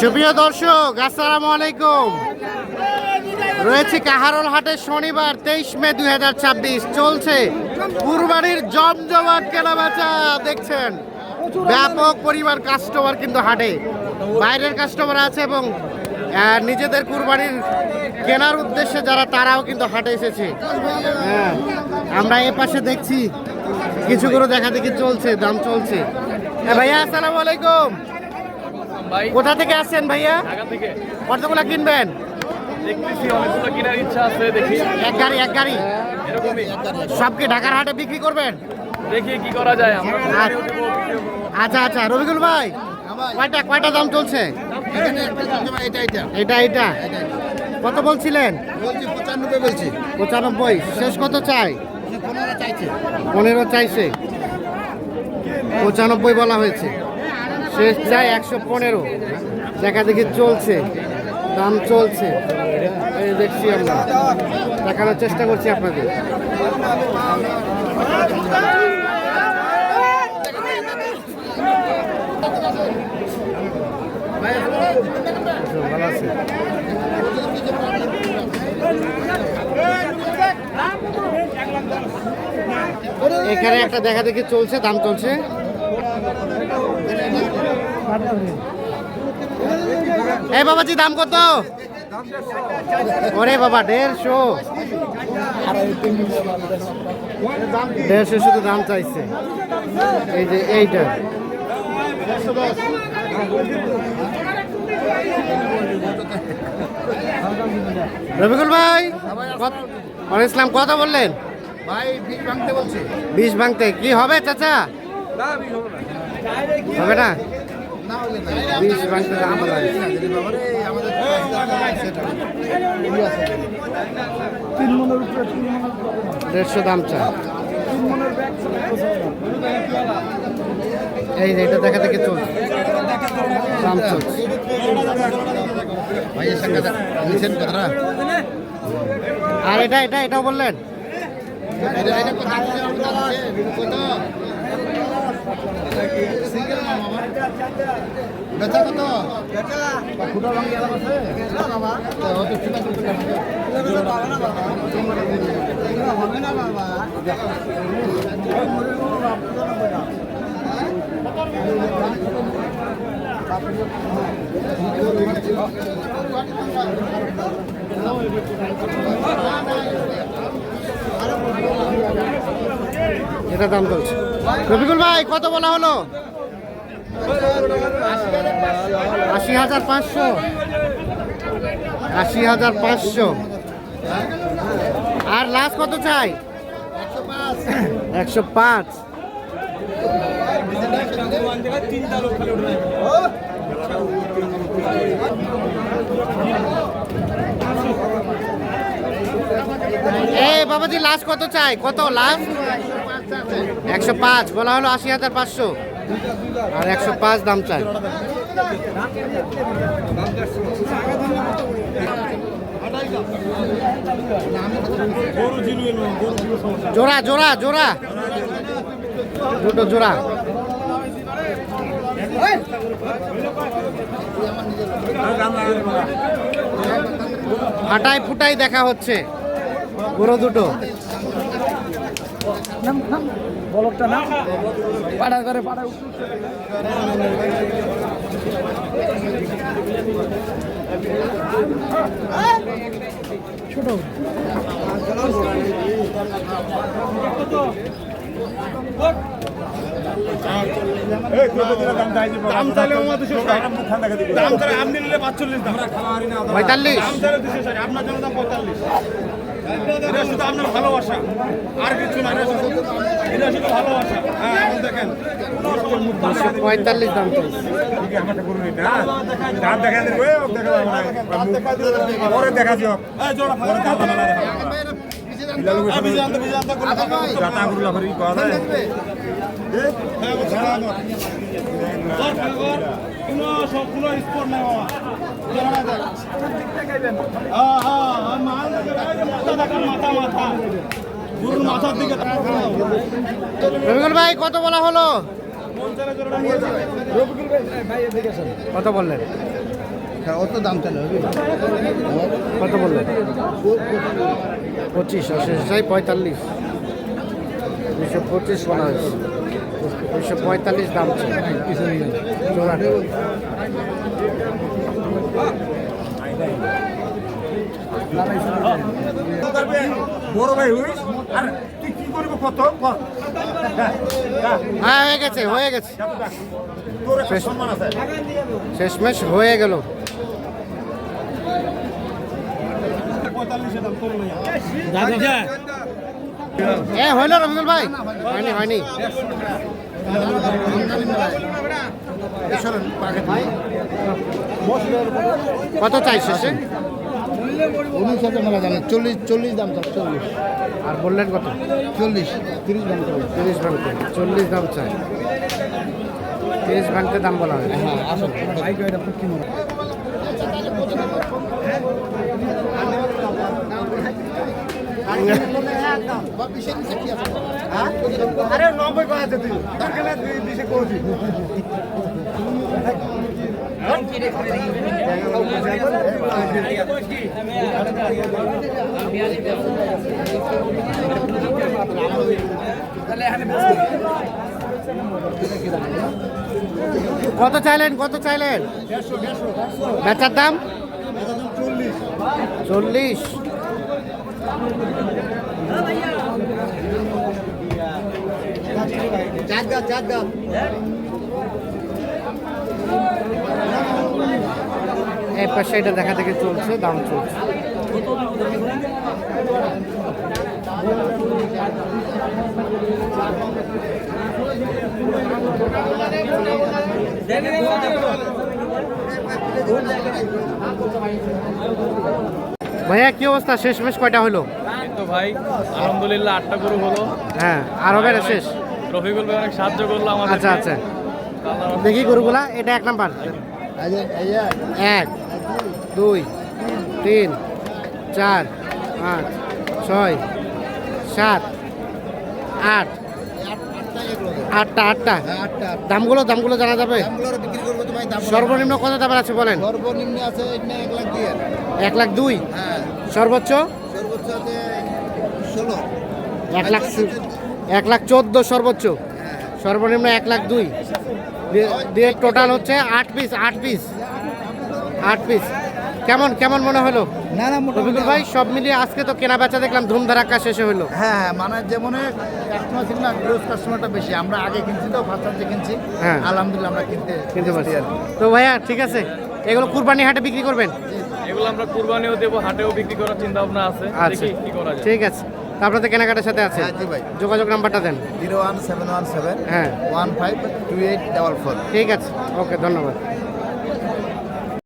সুপ্রিয় দর্শক, আসসালামু আলাইকুম। রয়েছে কাহারোল হাটের শনিবার 23 মে 2026। চলছে কুরবানির জমজমাট কেনাবেচা। দেখছেন ব্যাপক পরিমাণ কাস্টমার কিন্তু হাটে, বাইরের কাস্টমার আছে এবং নিজেদের কুরবানির কেনার উদ্দেশ্যে যারা তারাও কিন্তু হাটে এসেছে। হ্যাঁ, আমরা এ পাশে দেখছি কিছু করে দেখা দেখি চলছে, দাম চলছে। ভাইয়া আসসালামু আলাইকুম। কোথা থেকে আসছেন ভাইয়া? ঢাকা থেকে। কতগুলো কিনবেন? দেখতেছি অনেকগুলো কেনার ইচ্ছা আছে, দেখি। এক গাড়ি এরকমই সব কি ঢাকার হাটে বিক্রি করবেন? দেখি কি করা যায়। আমরা আচ্ছা রবিকুল ভাই, কয়টা দাম চলছে? এটা কত বলছিলেন? 95। শেষ কত চাই? 15 চাইছে, 95 বলা হয়েছে, শেষ চাই 115। দেখা দেখি চলছে, দাম চলছে, এই দেখছি, আমরা দেখানোর চেষ্টা করছি আপনাদের। ভালো আছে। এখানে একটা দেখা দেখি চলছে, দাম চলছে। এই বাবাজি, দাম কত? ওরে বাবা, 150 শুধু দাম চাইছে। এই যে এইটা রবিকুল ভাই, ইসলাম কত বললেন ভাই? 20 ভাঙতে বলছে। 20 ভাঙতে কি হবে চাচা? হবে না, 20 ভাঙতে দাম বলা হয়। 150 দাম চা। এই যে এটা দেখা দেখে চলছে, দাম চলছে। ভাইয়ের সঙ্গে নিছেন কথাটা। আর এটাও বললেন? বেচা কত? খুঁটা ভাঙি আলাম আছে হবে না বাবা। এটা দাম চলছে। রবিকুল ভাই, কত বলা হলো? 80,500। 80,500। আর লাস্ট কত চাই? 105। এই বাবাজি, লাস্ট কত চাই? কত লাস্ট? 105 বলা হলো, 80,500 আর 105 দাম চাই। জোড়া দুটো জোড়া। ফাটাই ফুটাই দেখা হচ্ছে গরু দুটো। বলকটা না পাড়া করে ছোট আপনি নিলে 45 দাম, 45 আপনার জন্য দাম 45। এটা শুধু আপনার ভালোবাসা, আর কিছু না। এটা শুধু ভালোবাসা। হ্যাঁ, দেখেন 45 দাম চলছে। দেখা যাক। রবিকুল ভাই, কত বলা হলো? কত বললেন? অত দাম চালে হবে কত বললেন? 25, আর শেষ চাই 45। 225 বলা হয়েছে, 245 দাম চাই। জোড়াটা বড় ভাই হইস আর তুই কি করবি কত হ্যাঁ হয়ে গেছে, হয়ে গেছে, তোর একটা সম্মান আছে শেষমেশ হয়ে গেল। 45 দাম তোর লইয়া হইল রবিকুল ভাই? হয়নি, হয়নি। কত চাই শেষে? 19,000 মেলা দাম 40 দাম চাল 40 আর বললেন কত? 30 দাম চাল 30 ভাঙতে, 40 দাম চাই। 30 ভাঙতে দাম বলা হয়। হ্যাঁ আসল বাইক এটা কি মনে আরে 90 করা আছে তুই তোর কেন 20 করছিস কত চাইলেন, কত চাইলেন? বেচার দাম 40। এই পাশে এটা দেখা দেখে চলছে, দাম চলছে। ভাইয়া কি অবস্থা, শেষমেশ কয়টা হলো? তো ভাই আলহামদুলিল্লাহ 8টা গরু হলো। হ্যাঁ, আর হবে না শেষ? রফিকুল ভাই অনেক সাহায্য করলো আমাদের। আচ্ছা আচ্ছা, দেখি গরুগুলা। এটা 1 নাম্বার। 1, 2, 3, 4, 5, 6, 7, 8, 8টা। দামগুলো জানা যাবে? দামগুলো বিক্রি করবো তো ভাই দাম সর্বনিম্ন কত দামের আছে বলেন? সর্বনিম্ন আছে 1 লাখ দিয়ে 1,02,000। হ্যাঁ সর্বোচ্চ সর্বোচ্চ আছে 16 1,14,000 সর্বোচ্চ। সর্বনিম্ন 1,02,000 দিয়ে টোটাল হচ্ছে 8 পিস। কেমন মনে হলো না না রফিকুল ভাই? সব মিলিয়ে আজকে তো কেনা বেচা দেখলাম ধুমধারাক্কা শেষে হলো। হ্যাঁ মানে যেমন কাস্টমার ছিল না, গ্রোস কাস্টমারটা বেশি। আমরা আগে কিনছি তো, ফার্স্ট টাইম কিনছি। হ্যাঁ। আলহামদুলিল্লাহ আমরা কিনতে পারছি। তো ভাইয়া ঠিক আছে, এগুলো কুরবানি হাটে বিক্রি করবেন? এগুলো আমরা কুরবানিও দেবো, হাটেও বিক্রি করার চিন্তা ভাবনা আছে। আচ্ছা, দেখি কি করা যায়। ঠিক আছে। তা আপনাদের কেনাকাটার সাথে আছে? হ্যাঁ জি ভাই। যোগাযোগ নাম্বারটা দেন। 01717 হ্যাঁ 152844। ঠিক আছে, ওকে, ধন্যবাদ।